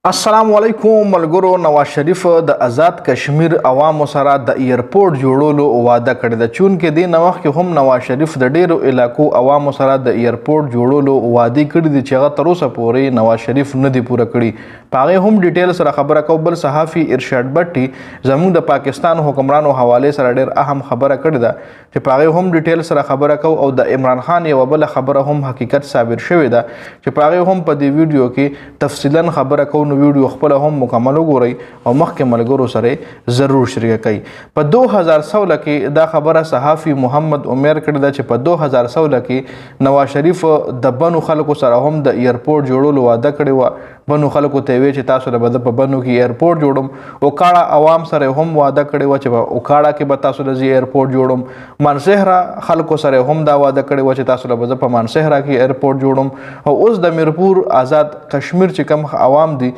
السلام علیکم ملګرو. نواز شریف د آزاد کشمیر عوامو سره د ایرپورټ جوړولو وعده کړې ده. چونکې د نوښت کې هم نواز شریف د ډیرو علاقو عوامو سره د ایرپورټ جوړولو وعده کړې دي چې هغه تر اوسه پورې نواز شریف نه دی پوره کړی. په هغه هم ډیټیل سره خبره کو. بل صحافي ارشاد بټي زموږ د پاکستان حکمرانو حواله سره ډیر اهم خبره کړې ده چې په هغه هم ډیټیل سره خبره کو او د عمران خان یو بل خبره هم حقیقت ثابت شوې ده چې په هغه هم په دې ویډیو کې تفصیلا خبره کو. ویډیو خپل هم مکمل وګورئ او مخکې ملګرو سره ضرور شریک کړئ. په 2016 کې دا خبره صحافي محمد عمر کړې ده چې په 2016 کې نواز شریف د بنو خلکو سره هم د ایرپورټ جوړولو وعده کړې وه. بنو خلکو ته وی چې تاسو به په بنو کې ایرپورټ جوړم. اوکاړه عوام سره هم وعده کړې وه چې په اوکاړه کې به تاسو د ایرپورټ جوړم. مانسهرا خلکو سره هم دا وعده کړې وه چې تاسو به په مانسهرا کې ایرپورټ جوړم. او اوس د میرپور آزاد کشمیر چې کوم عوام دي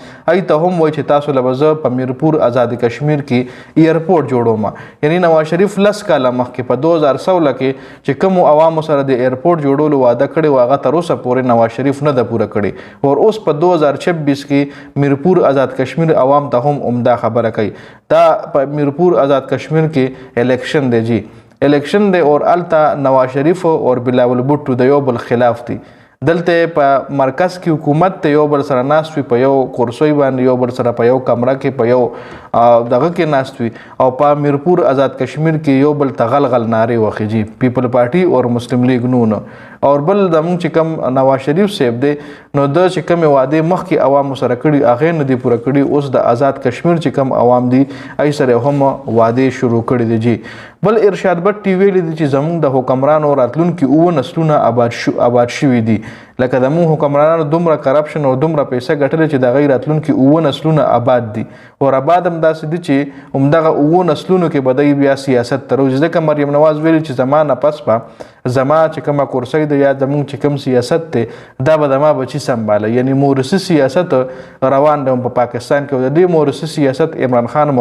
ته هم وای چې تاسو لبزه په میرپور آزاد کشمیر کې ایرپورټ جوړوم. یعنی نواز شریف لس کاله مخکې په 2016 کې چې کوم عوامو سره د ایرپورټ جوړولو وعده کړی و هغه تر اوسه پورې نواز شریف نه ده پوره کړی. او اوس په 2026 کې میرپور آزاد کشمیر عوام ته هم عمده خبره کوي. دا په میرپور آزاد کشمیر کې الیکشن دی جی الیکشن دی اور التا نواز شریف او بلاول بوټو د یو بل خلاف دي. دلته په مرکز کې حکومت ته یو بل سره ناست وي په یو کرسۍ باندې یو بل سره په یو کمره کې په یو دغه کې ناست وي او په میرپور آزاد کشمیر کې یو بل ته غلغل نارې وخی جی پیپل پارټي او مسلم لیگ نون. اور بل زموږ چې کوم نواز شریف صاحب دی نو د چې کوم وعده مخکې عوامو سره کړي هغه نه دی پوره کړي. اوس د آزاد کشمیر چې کوم عوام دي ای سره هم وعده شروع کړي دي جی. بل ارشاد بټي ویلي دي چې زموږ د حکمرانو راتلونکي او نسلونه آباد شوي دي. لکه د مو حکمرانانو دومره کرپشن او دومره پیسې ګټلې چې د غیر راتلونکي او نسلونه آباد دي. او آباد هم داسې دي چې همدغه او نسلونو کې بدای بیا سیاست تر اوسه ځکه مریم نواز ویلي چې زمانه پس په زما چې کومه کرسۍ ده یا زموږ چې کوم سیاست دی دا به زما بچي سنباله. یعنی مورثي سیاست روان دی په پاکستان کې. د دې مورثي سیاست عمران خان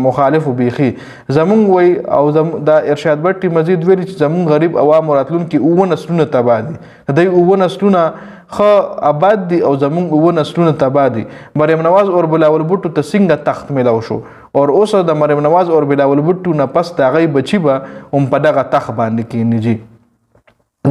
مخالف بیخي زموږ وی او دا ارشاد بټي مزید ویلي چې زموږ غریب عوام راتلونکي او نسلونه تباه دي. د او نسلونه خو آباد دي او زموږ او نسلونه تباه دي. مریم نواز اور بلاول بوټو ته څنګه تخت ملاو شو اور اوس د مریم نواز اور بلاول بوټو نه پس د هغې بچي به هم په دغه تخت باندې کینی جی.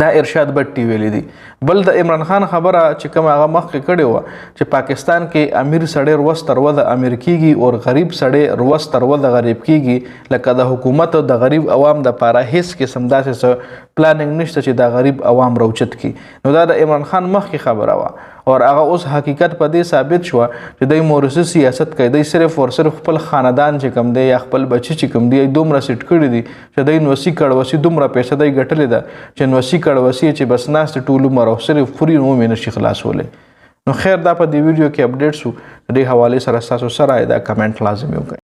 دا ارشاد بټي ویلي دي. بل د عمران خان خبره چې کوم هغه مخکې کړې وه چې پاکستان کې امیر سړی روس تر وده امیر کیږي او غریب سړی روس تر وده غریب کیږي. لکه د حکومت د غریب عوام د پاره هیڅ قسم داسې څه پلانینګ نشته چې د غریب عوام روچت کی. نو دا د عمران خان مخکې خبره وه اور هغه اوس حقیقت په دې ثابت شو چې د مورثي سیاست کوي. د صرف اور صرف خپل خاندان چې کم دی یا خپل بچي چې کم دی دومره سیټ کړی دي چې د نوسی کړوسی دومره پیسې دی ګټلې ده چې نوسی کړوسی چې بس ناست ټول عمر او صرف فوري نو مې نشي خلاصولی. نو خیر دا په دې ویډیو کې اپډیټ شو. د دې حواله سره تاسو سره دا کمنټ لازمي وکړئ.